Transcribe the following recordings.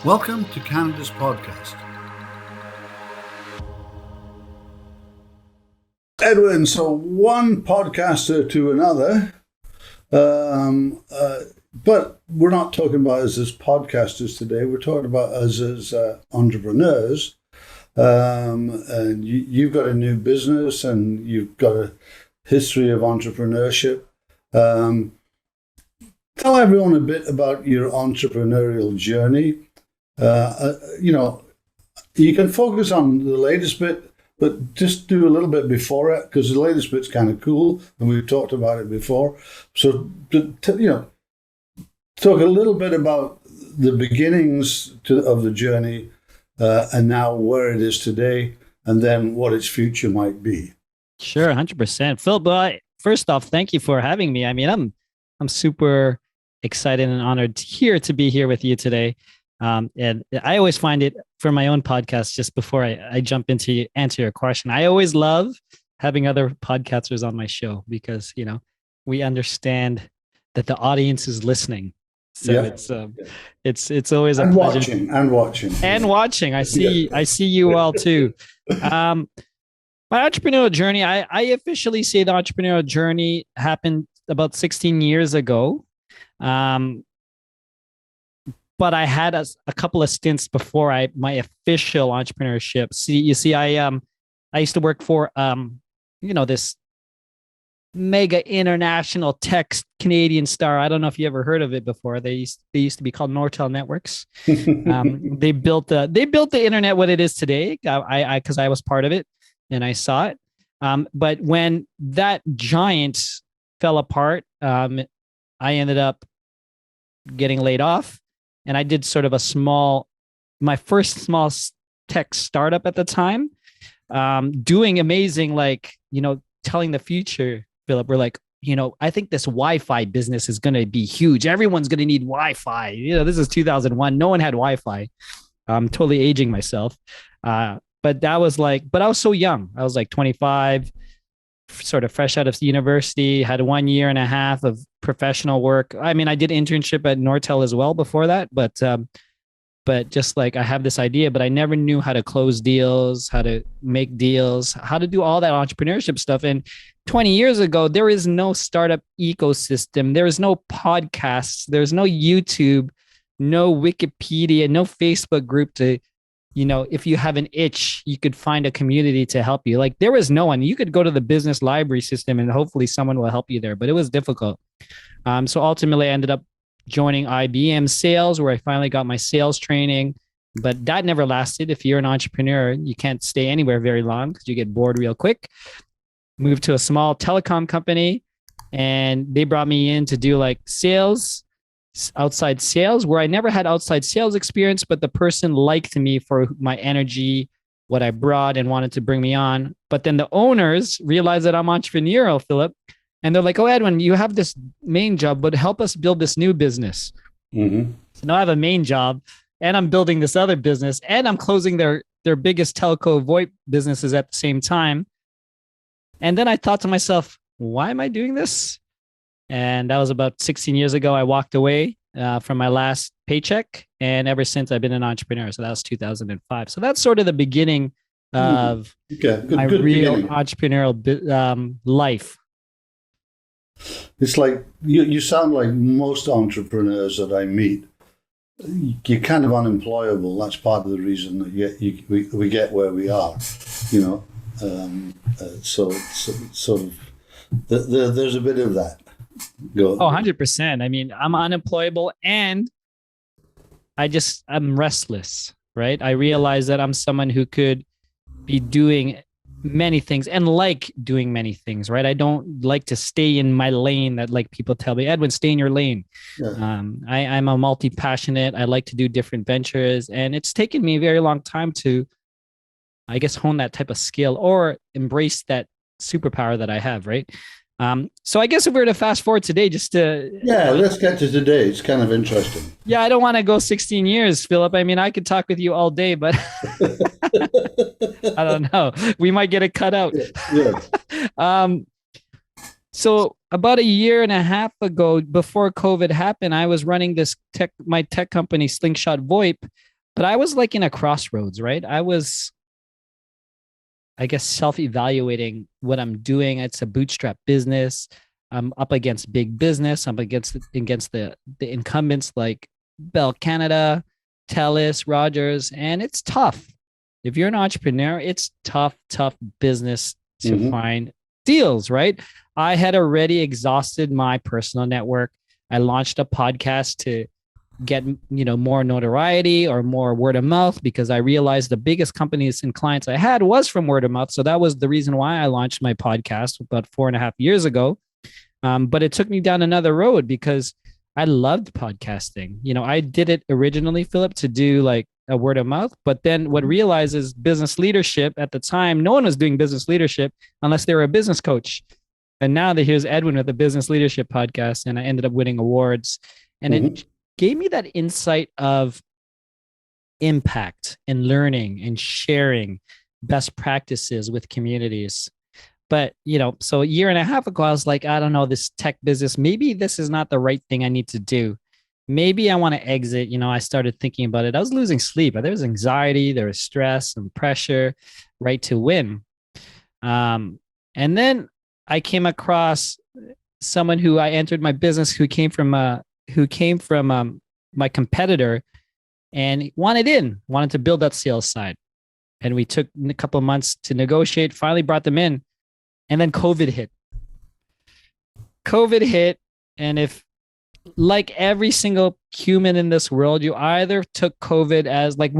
Welcome to Canada's podcast. Edwin, so one podcaster to another, but we're not talking about us as podcasters today. We're talking about us as entrepreneurs. And you've got a new business and you've got a history of entrepreneurship. Tell everyone a bit about your entrepreneurial journey. You can focus on the latest bit, but just do a little bit before it, because the latest bit's kind of cool, and we've talked about it before. So, talk a little bit about the beginnings of the journey, and now where it is today, and then what its future might be. Sure, 100%. Phil, but first off, thank you for having me. I mean, I'm super excited and honored to be here with you today. And I always find it for my own podcast, just before I jump into answer your question, I always love having other podcasters on my show because, we understand that the audience is listening. So it's always a pleasure. And watching. I see you all too. My entrepreneurial journey, I officially say the entrepreneurial journey happened about 16 years ago. But I had a couple of stints before my official entrepreneurship. I used to work for this mega international tech Canadian star. I don't know if you ever heard of it before. They used to be called Nortel Networks. They built the internet what it is today. Because I was part of it and I saw it. But when that giant fell apart, I ended up getting laid off. And I did sort of my first small tech startup at the time, doing amazing, telling the future, Philip. We're like, I think this Wi-Fi business is going to be huge. Everyone's going to need Wi-Fi. This is 2001. No one had Wi-Fi. I'm totally aging myself. But I was so young. I was like 25, sort of fresh out of university, had 1 year and a half of professional work. I mean, I did internship at Nortel as well before that, but just I have this idea, but I never knew how to close deals, how to make deals, how to do all that entrepreneurship stuff. And 20 years ago, there is no startup ecosystem. There is no podcasts. There's no YouTube, no Wikipedia, no Facebook group to, if you have an itch, you could find a community to help you. There was no one. You could go to the business library system and hopefully someone will help you there, but it was difficult. So ultimately I ended up joining IBM sales, where I finally got my sales training, but that never lasted. If you're an entrepreneur, you can't stay anywhere very long because you get bored real quick. Moved to a small telecom company and they brought me in to do sales, outside sales, where I never had outside sales experience, but the person liked me for my energy, what I brought, and wanted to bring me on. But then the owners realized that I'm entrepreneurial, Philip, and they're like, "Oh, Edwin, you have this main job, but help us build this new business." Mm-hmm. So now I have a main job and I'm building this other business and I'm closing their biggest telco VoIP businesses at the same time. And then I thought to myself, why am I doing this? And that was about 16 years ago. I walked away from my last paycheck. And ever since, I've been an entrepreneur. So that was 2005. So that's sort of the beginning of my real entrepreneurial life. It's like you sound like most entrepreneurs that I meet. You're kind of unemployable. That's part of the reason that we get where we are, so sort of there's a bit of that. Go. 100%. I mean, I'm unemployable and I'm restless, right? I realize that I'm someone who could be doing many things and doing many things, right? I don't like to stay in my lane that people tell me, Edwin, stay in your lane. Yeah. I'm a multi-passionate. I like to do different ventures. And it's taken me a very long time to, I guess, hone that type of skill or embrace that superpower that I have, right? So I guess if we were to fast forward today, let's get to today. It's kind of interesting. Yeah, I don't want to go 16 years, Philip. I mean, I could talk with you all day, but I don't know. We might get it cut out. Yeah. So about a year and a half ago, before COVID happened, I was running my tech company, Slingshot VoIP, but I was like in a crossroads, right? I was, I guess, self-evaluating what I'm doing. It's a bootstrap business. I'm up against big business. I'm against the incumbents like Bell Canada, Telus, Rogers, and it's tough. If you're an entrepreneur, it's tough business to find deals, right? I had already exhausted my personal network. I launched a podcast to get more notoriety or more word of mouth, because I realized the biggest companies and clients I had was from word of mouth. So that was the reason why I launched my podcast about 4.5 years ago. But it took me down another road because I loved podcasting. I did it originally, Philip, to do like a word of mouth. But then what realized is business leadership at the time, no one was doing business leadership unless they were a business coach. And now here's Edwin with a business leadership podcast, and I ended up winning awards. And it gave me that insight of impact and learning and sharing best practices with communities. But, so a year and a half ago, I was like, I don't know, this tech business, maybe this is not the right thing I need to do. Maybe I want to exit. I started thinking about it. I was losing sleep. There was anxiety, there was stress and pressure, right, to win. And then I came across someone who I entered my business who came from my competitor and wanted to build that sales side. And we took a couple of months to negotiate, finally brought them in. And then COVID hit. And if, like every single human in this world, you either took COVID as like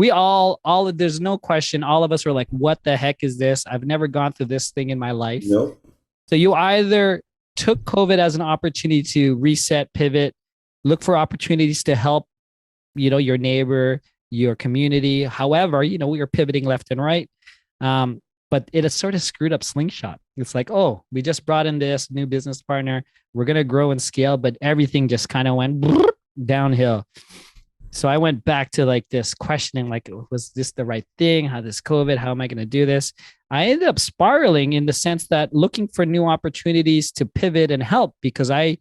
there's no question, all of us were like, what the heck is this? I've never gone through this thing in my life. Nope. So you either took COVID as an opportunity to reset, pivot, look for opportunities to help, your neighbor, your community. However, we were pivoting left and right. But it has sort of screwed up Slingshot. It's like, oh, we just brought in this new business partner. We're going to grow and scale, but everything just kind of went downhill. So I went back to like this questioning, like, was this the right thing? How this COVID? How am I going to do this? I ended up spiraling in the sense that looking for new opportunities to pivot and help, because I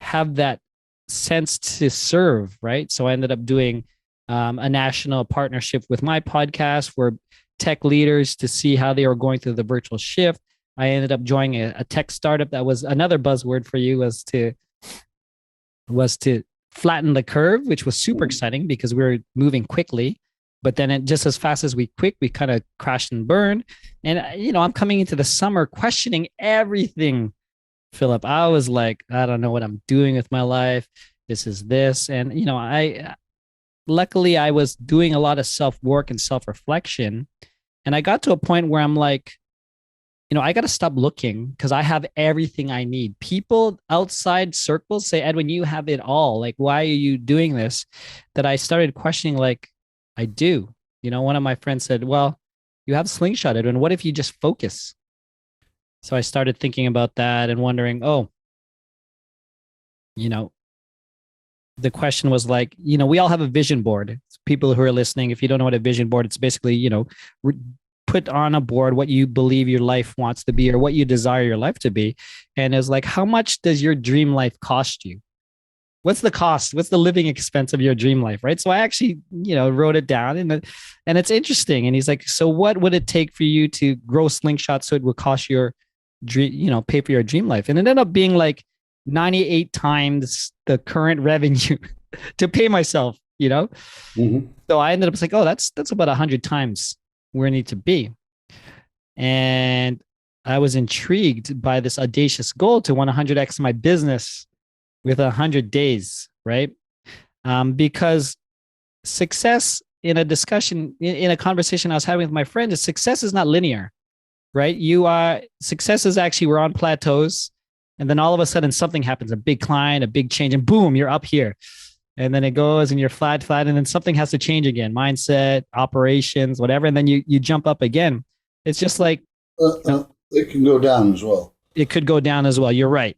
have that sense to serve, right? So I ended up doing a national partnership with my podcast for tech leaders to see how they were going through the virtual shift. I ended up joining a tech startup. That was another buzzword for you, was to flatten the curve, which was super exciting because we were moving quickly. But then just as fast as we kind of crashed and burned. And, I'm coming into the summer questioning everything, Philip. I was like, I don't know what I'm doing with my life. This is this. And, luckily I was doing a lot of self-work and self-reflection. And I got to a point where I'm like, I got to stop looking because I have everything I need. People outside circles say, Edwin, you have it all. Like, why are you doing this? That I started questioning, like, I do. One of my friends said, well, you have Slingshot, Edwin. What if you just focus? So I started thinking about that and wondering, the question was like, we all have a vision board. People who are listening, if you don't know what a vision board, it's basically, put on a board what you believe your life wants to be or what you desire your life to be. And it's like, how much does your dream life cost you? What's the cost? What's the living expense of your dream life? Right. So I actually, wrote it down and it's interesting. And he's like, so what would it take for you to grow Slingshot so it would cost your dream, pay for your dream life? And it ended up being like 98 times the current revenue to pay myself, So I ended up like, oh, that's about 100 times where I need to be. And I was intrigued by this audacious goal to want 100x my business with 100 days, right? Because success in a discussion, in a conversation I was having with my friend, is success is not linear, right? Success is actually, we're on plateaus. And then all of a sudden something happens, a big client, a big change, and boom, you're up here. And then it goes and you're flat, and then something has to change again. Mindset, operations, whatever. And then you jump up again. It's just like, it can go down as well. It could go down as well. You're right.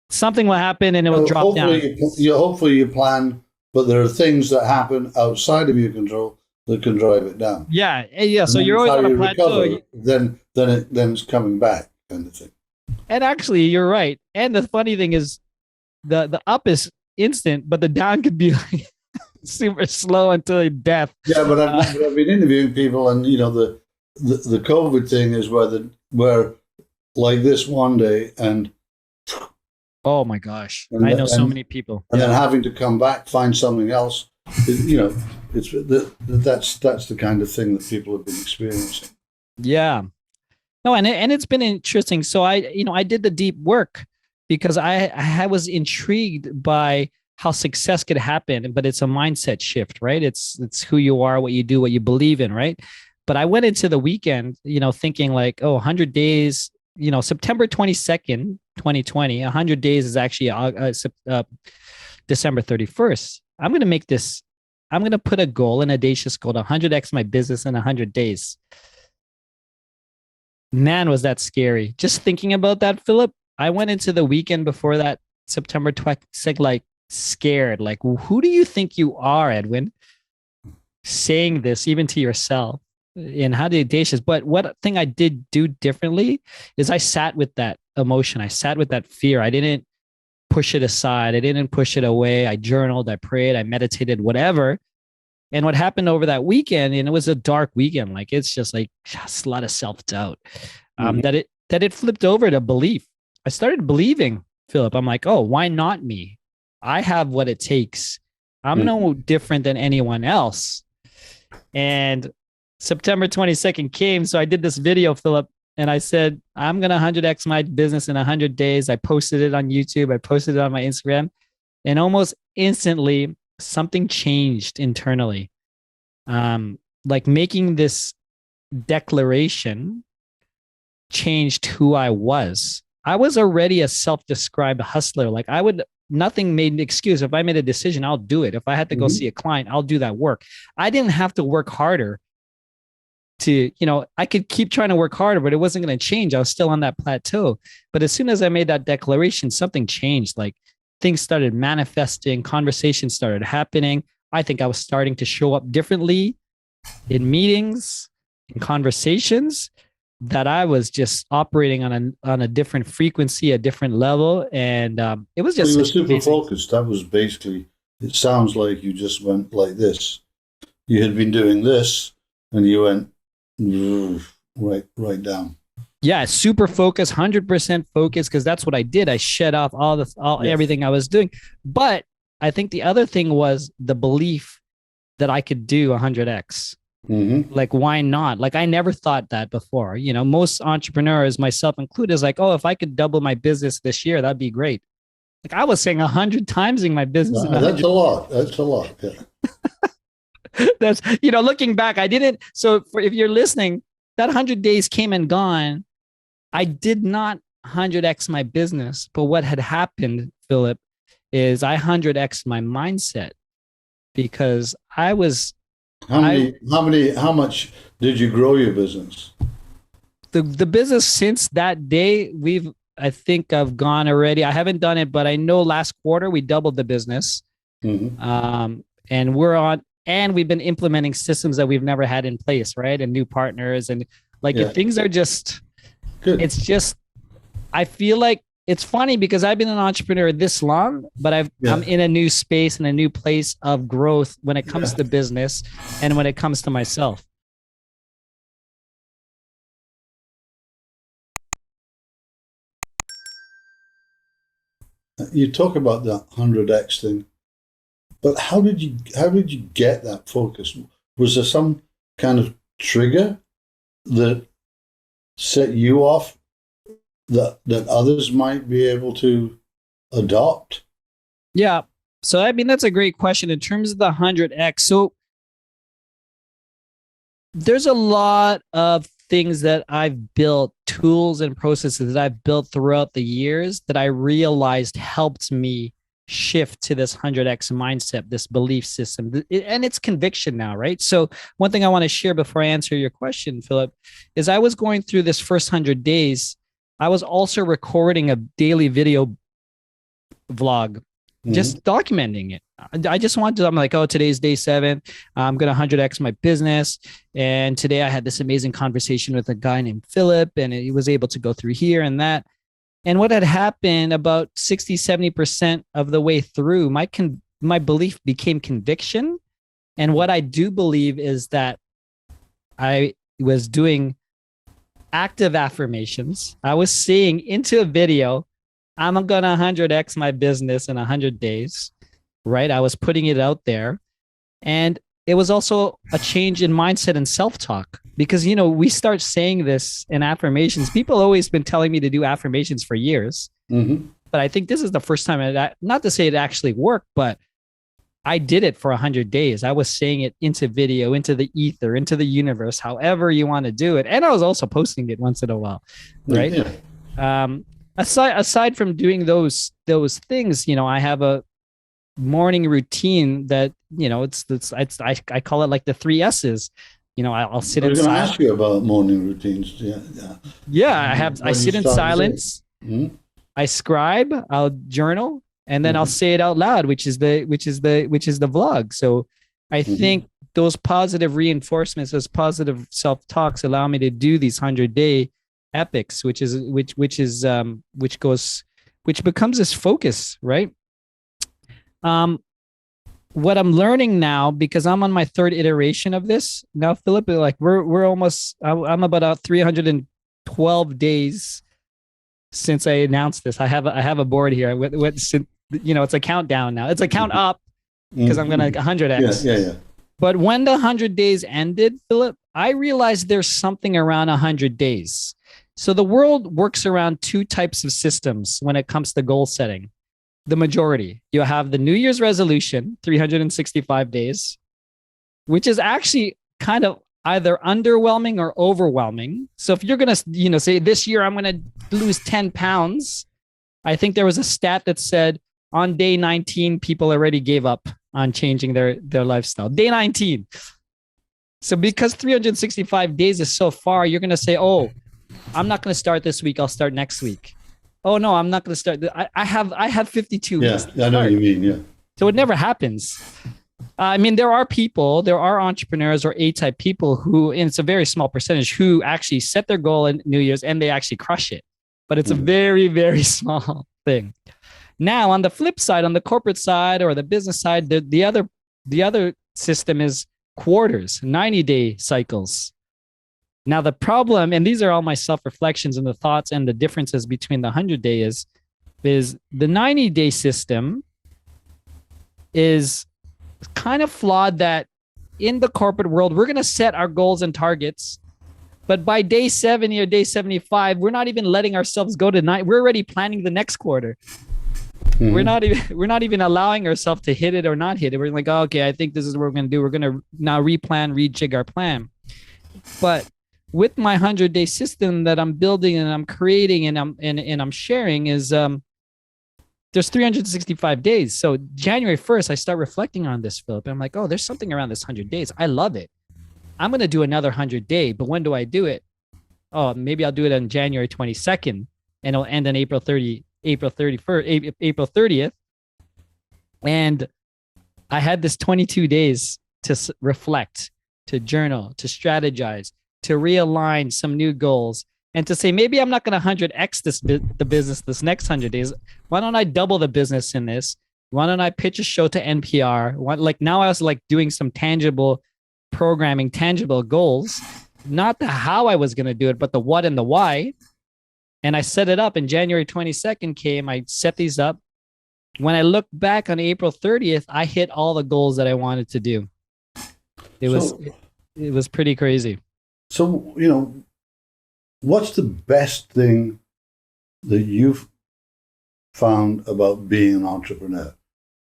Something will happen and it will drop down. Hopefully you plan, but there are things that happen outside of your control that can drive it down. Yeah. So you're always on a plateau. Recover, then it's coming back, kind of thing. And actually, you're right. And the funny thing is, the up is instant, but the down could be like super slow until death. Yeah, but Uh, I've been interviewing people, and the COVID thing is where like this one day, oh my gosh, and I know so and many people. and Yeah, then having to come back, find something else. It's that's the kind of thing that people have been experiencing. yeah. No, and it's been interesting. So I did the deep work because I was intrigued by how success could happen, but it's a mindset shift, right? It's who you are, what you do, what you believe in, right? But I went into the weekend, thinking like, oh, 100 days, September 22nd, 2020, 100 days is actually December 31st. I'm going to put a goal, an audacious goal, to 100x my business in 100 days. Man, was that scary. Just thinking about that, Philip, I went into the weekend before that September 22nd, like scared. Like, who do you think you are, Edwin? Saying this even to yourself and how audacious. But what thing I did do differently is I sat with that emotion. I sat with that fear. I didn't push it aside. I didn't push it away. I journaled, I prayed, I meditated, whatever. And what happened over that weekend, and it was a dark weekend, like it's just a lot of self-doubt, Mhm. that it flipped over to belief. I started believing, Philip. I'm like, oh, why not me? I have what it takes. I'm no different than anyone else. And September 22nd came. So I did this video, Philip, and I said, I'm going to 100x my business in 100 days. I posted it on YouTube. I posted it on my Instagram. And almost instantly, something changed internally. Like making this declaration changed who I was. I was already a self-described hustler. Like nothing made an excuse. If I made a decision, I'll do it. If I had to go see a client, I'll do that work. I didn't have to work harder I could keep trying to work harder, but it wasn't going to change. I was still on that plateau. But as soon as I made that declaration, something changed. Like things started manifesting, conversations started happening. I think I was starting to show up differently in meetings, in conversations, that I was just operating on a different frequency, a different level. And it was just You were super amazing. focused. That was basically. It sounds like you just went like this. You had been doing this, and you went right down. Yeah, super focused, 100% focused, because that's what I did. I shed off everything I was doing. But I think the other thing was the belief that I could do 100x. Mm-hmm. Like, why not? Like, I never thought that before. Most entrepreneurs, myself included, is like, oh, if I could double my business this year, that'd be great. Like, I was saying 100 timesing my business. That's a lot. That's a lot. Yeah. That's, looking back, I didn't. So if you're listening, that 100 days came and gone. I did not 100x my business, but what had happened, Philip, is I 100x my mindset, because I was How much did you grow your business? the business since that day. I think I've gone already. I haven't done it, but I know last quarter we doubled the business. Mm-hmm. And we've been implementing systems that we've never had in place, right? And new partners, and things are just good. It's just, I feel like it's funny because I've been an entrepreneur this long, but I'm in a new space and a new place of growth when it comes to business and when it comes to myself. You talk about that 100x thing, but how did you get that focus? Was there some kind of trigger that set you off that others might be able to adopt? Yeah. So, I mean, that's a great question in terms of the 100x. So there's a lot of things that I've built, tools and processes that I've built throughout the years that I realized helped me shift to this 100x mindset, this belief system, and it's conviction now, right? So one thing I want to share before I answer your question, Philip, is I was going through this first 100 days. I was also recording a daily video vlog, just documenting it. I just wanted to, I'm like, oh, today's day 7. I'm going to 100x my business. And today I had this amazing conversation with a guy named Philip, and he was able to go through here and that. And what had happened about 60, 70% of the way through, my belief became conviction. And what I do believe is that I was doing active affirmations. I was saying into a video, I'm going to 100x my business in 100 days, right? I was putting it out there. And it was also a change in mindset and self-talk because, we start saying this in affirmations. People always been telling me to do affirmations for years. Mm-hmm. But I think this is the first time, not to say it actually worked, but I did it for 100 days. I was saying it into video, into the ether, into the universe, however you want to do it. And I was also posting it once in a while, right? Yeah. Aside from doing those things, I have a morning routine that, I call it like the 3 S's. I'll sit in silence. I was going to ask you about morning routines. Yeah. I sit in silence. Mm-hmm. I scribe, I'll journal, and then I'll say it out loud, which is the vlog. So I think those positive reinforcements, those positive self-talks allow me to do these 100-day epics, which becomes this focus, right? What I'm learning now, because I'm on my 3rd iteration of this now, Philip, like we're almost, I'm about 312 days since I announced this. I have a board here. It's a countdown now. It's a count up because I'm going to 100x. Yeah. But when the 100 days ended, Philip, I realized there's something around 100 days. So the world works around 2 types of systems when it comes to goal setting. The majority, you have the New Year's resolution, 365 days, which is actually kind of either underwhelming or overwhelming. So if you're going to, say this year, I'm going to lose 10 pounds. I think there was a stat that said on day 19, people already gave up on changing their lifestyle. Day 19. So because 365 days is so far, you're going to say, oh, I'm not going to start this week. I'll start next week. Oh no, I'm not going to start. I have 52 weeks. Yeah, I know what you mean. Yeah. So it never happens. There are entrepreneurs or A-type people who, and it's a very small percentage, who actually set their goal in New Year's and they actually crush it. But it's a very, very small thing. Now, on the flip side, on the corporate side or the business side, the other system is quarters, 90-day cycles. Now, the problem, and these are all my self-reflections and the thoughts and the differences between the 100-day is the 90-day system is kind of flawed that in the corporate world, we're going to set our goals and targets. But by day 70 or day 75, we're not even letting ourselves go to 9. We're already planning the next quarter. Mm-hmm. We're not even allowing ourselves to hit it or not hit it. We're like, oh, okay, I think this is what we're going to do. We're going to now rejig our plan. But with my 100-day system that I'm building and I'm creating and I'm sharing is there's 365 days. So January 1st, I start reflecting on this, Philip. And I'm like, oh, there's something around this 100 days. I love it. I'm going to do another 100-day, but when do I do it? Oh, maybe I'll do it on January 22nd and it'll end on April 30th. And I had this 22 days to reflect, to journal, to strategize, to realign some new goals, and to say, maybe I'm not going to 100x the business this next 100 days. Why don't I double the business in this? Why don't I pitch a show to NPR? Now I was doing some tangible programming, tangible goals, not the how I was going to do it, but the what and the why. And I set it up, and January 22nd came. I set these up. When I look back on April 30th, I hit all the goals that I wanted to do. It was pretty crazy. So, what's the best thing that you've found about being an entrepreneur?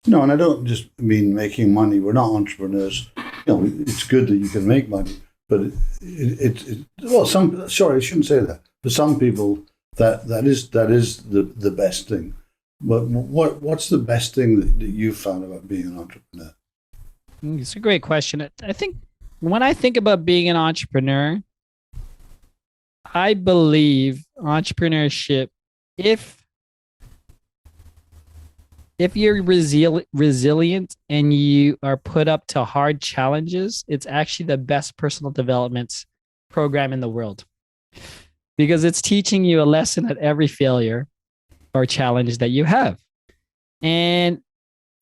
And I don't just mean making money. We're not entrepreneurs. It's good that you can make money, but I shouldn't say that. For some people, that is the best thing. But what's the best thing that you've found about being an entrepreneur? It's a great question. I think when I think about being an entrepreneur, I believe entrepreneurship, if you're resilient and you are put up to hard challenges, it's actually the best personal development program in the world, because it's teaching you a lesson at every failure. or challenge that you have. And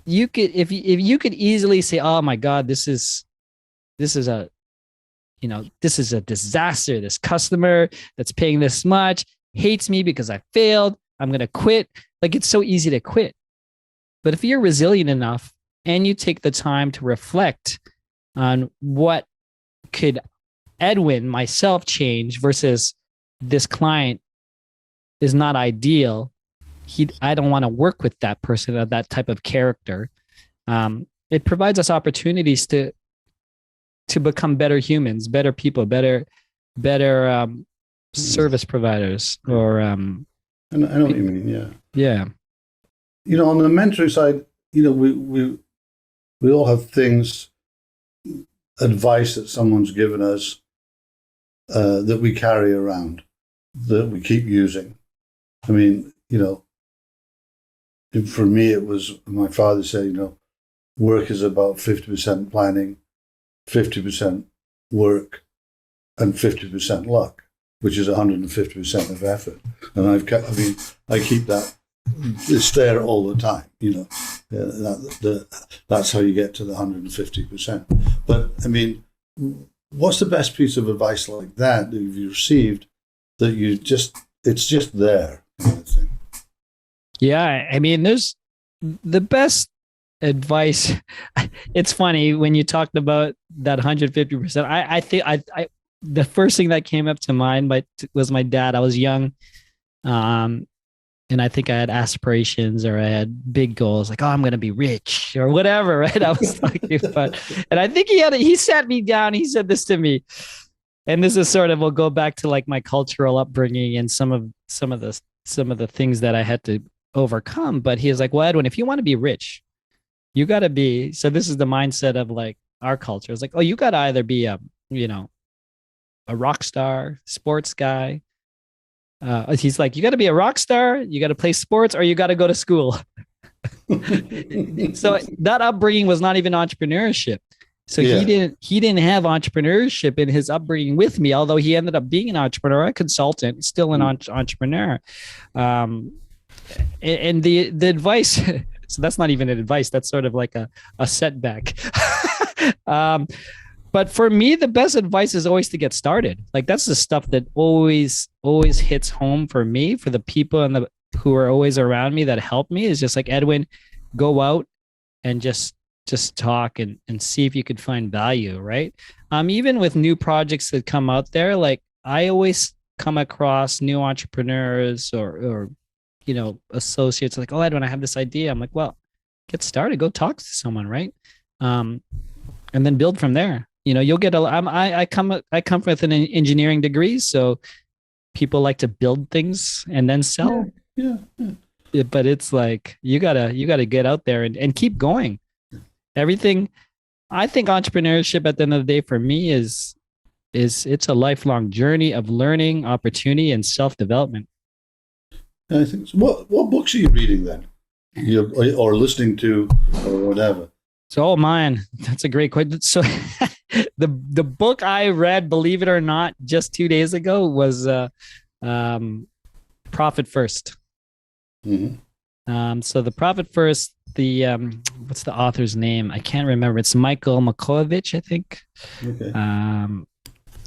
you could, if you could easily say, oh my God, this is a, this is a disaster. This customer that's paying this much hates me because I failed. I'm going to quit. Like, it's so easy to quit. But if you're resilient enough and you take the time to reflect on what could Edwin, myself, change versus this client is not ideal. I don't want to work with that person or that type of character. It provides us opportunities to become better humans, better people, better service providers, or I know what you mean. Yeah. Yeah. On the mentoring side, we all have things, advice that someone's given us that we carry around, that we keep using. I mean, for me, it was my father said, work is about 50% planning, 50% work, and 50% luck, which is 150% of effort. And I keep that. It's there all the time, that's how you get to the 150%. But I mean, what's the best piece of advice like that you've received that it's just there kind of thing? Yeah, I mean, there's the best advice. It's funny when you talked about that 150%. I think the first thing that came up to mind was my dad. I was young, and I think I had aspirations, or I had big goals, like, oh, I'm going to be rich or whatever, right? I was talking about, and I think he sat me down. He said this to me, and this is sort of, we'll go back to like my cultural upbringing and some of the things that I had to overcome. But he was like, well, Edwin, if you want to be rich, you got to be. So this is the mindset of like our culture. It's like, oh, you got to either be a rock star, sports guy. He's like, you got to be a rock star, you got to play sports, or you got to go to school. So that upbringing was not even entrepreneurship. So he didn't have entrepreneurship in his upbringing with me, although he ended up being an entrepreneur, a consultant, still an entrepreneur. And the advice, so that's not even an advice, that's sort of like a setback. But for me, the best advice is always to get started. Like, that's the stuff that always hits home for me, for the people who are always around me that help me, is just like, Edwin, go out and just talk and see if you could find value, right? Even with new projects that come out there, like, I always come across new entrepreneurs or associates like, oh, Edwin, I have this idea. I'm like, well, get started, go talk to someone, right? And then build from there. You'll get I come with an engineering degree, so people like to build things and then sell. Yeah. But it's like, you gotta get out there and keep going. Everything. I think entrepreneurship at the end of the day for me is it's a lifelong journey of learning, opportunity, and self-development. I think so. What books are you reading then? Or listening to, or whatever? So, man, that's a great question. So the book I read, believe it or not, just 2 days ago was Profit First. Mm-hmm. So the Profit First, what's the author's name? I can't remember. It's Michael Makovich, I think. Okay.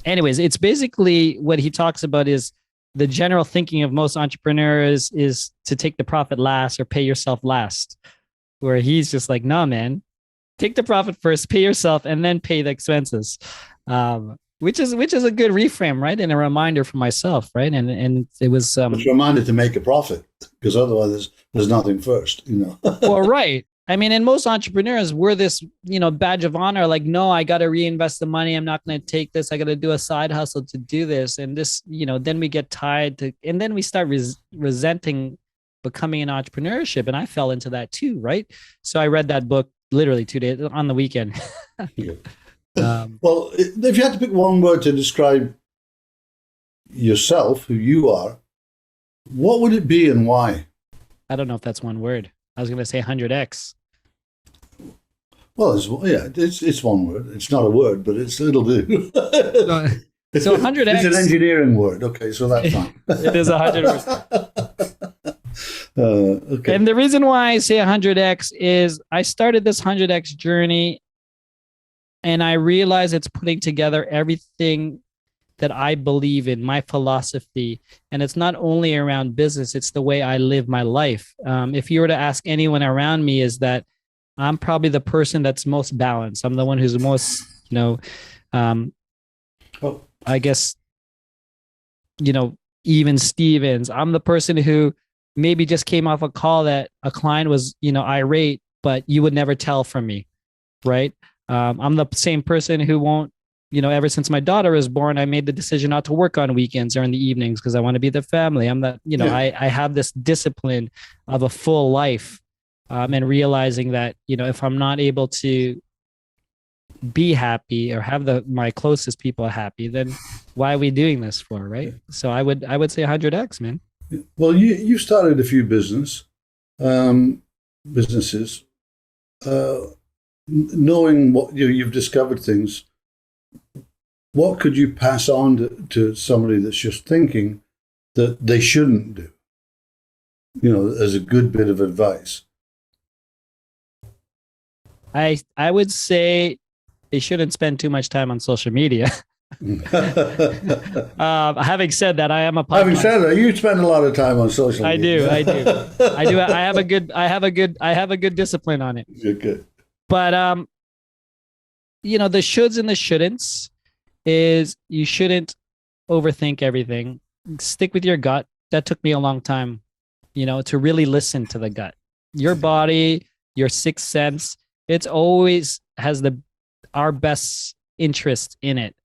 Anyways, it's basically what he talks about is the general thinking of most entrepreneurs is to take the profit last or pay yourself last, where he's just like, no, man, take the profit first, pay yourself, and then pay the expenses, which is a good reframe, right? And a reminder for myself, right? And it was it's a reminder to make a profit, because otherwise there's nothing first, Well, right. I mean, and most entrepreneurs wear this, badge of honor, like, no, I got to reinvest the money. I'm not going to take this. I got to do a side hustle to do this. And this, then we get tied to, and then we start resenting becoming an entrepreneurship. And I fell into that too, right? So I read that book literally 2 days on the weekend. Well, if you had to pick one word to describe yourself, who you are, what would it be and why? I don't know if that's one word. I was going to say 100x. Well, it's one word. It's not a word, but it'll do. So 100x. It's an engineering word. Okay, so that's fine. It is 100%. Okay. And the reason why I say 100x is I started this 100x journey and I realize it's putting together everything that I believe in, my philosophy. And it's not only around business, it's the way I live my life. If you were to ask anyone around me, is that I'm probably the person that's most balanced. I'm the one who's most, I guess, even Stevens. I'm the person who maybe just came off a call that a client was, irate, but you would never tell from me, right? I'm the same person who won't, ever since my daughter was born, I made the decision not to work on weekends or in the evenings because I want to be the family. I'm that, I have this discipline of a full life, and realizing that, if I'm not able to be happy or have my closest people happy, then why are we doing this for, right? So I would say 100x, man. Well, you started a few businesses, knowing what you've discovered things. What could you pass on to somebody that's just thinking that they shouldn't do? As a good bit of advice. I would say they shouldn't spend too much time on social media. Having said that, I am a podcast. Having said that, you spend a lot of time on social media. I do. I have a good discipline on it. You're good. But the shoulds and the shouldn'ts is you shouldn't overthink everything. Stick with your gut. That took me a long time, to really listen to the gut. Your body, your sixth sense, it's always has our best interest in it.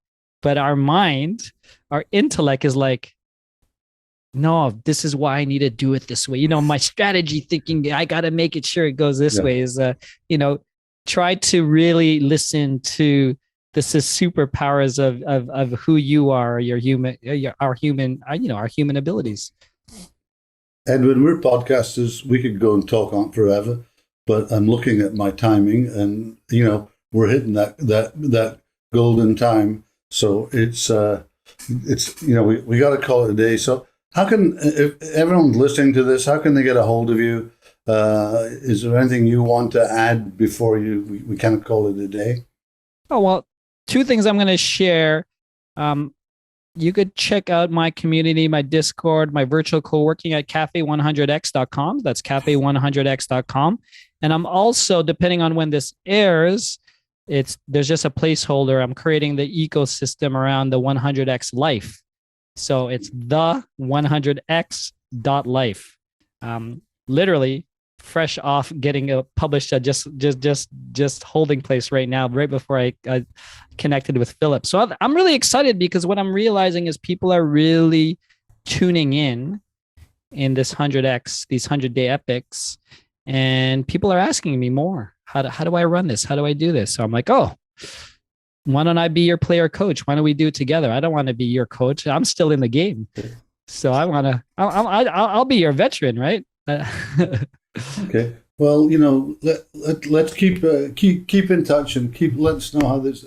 But our mind, our intellect is like, no, this is why I need to do it this way. My strategy thinking, I got to make it sure it goes this way is, try to really listen to the superpowers of who you are, our human abilities. Edwin, we're podcasters. We could go and talk on forever, but I'm looking at my timing and, we're hitting that golden time. So it's we got to call it a day. So how can, if everyone's listening to this, how can they get a hold of you? Is there anything you want to add before we kind of call it a day? Oh, well, two things I'm going to share. You could check out my community, my Discord, my virtual co-working at cafe100x.com. That's cafe100x.com. And I'm also, depending on when this airs, there's just a placeholder. I'm creating the ecosystem around the 100x life. So it's the 100x.life. Literally fresh off getting published at just holding place right now, right before I connected with Philip. So I'm really excited because what I'm realizing is people are really tuning in this 100x, these 100-day epics, and people are asking me more. How do I run this? How do I do this? So I'm like, oh, why don't I be your player coach? Why don't we do it together? I don't want to be your coach. I'm still in the game. So I'll be your veteran, right? Okay. Well, let's keep in touch and let us know how this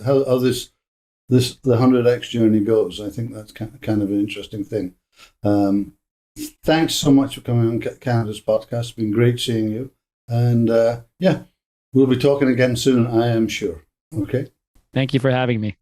the 100x journey goes. I think that's kind of an interesting thing. Thanks so much for coming on Canada's podcast. It's been great seeing you, and we'll be talking again soon, I am sure. Okay. Thank you for having me.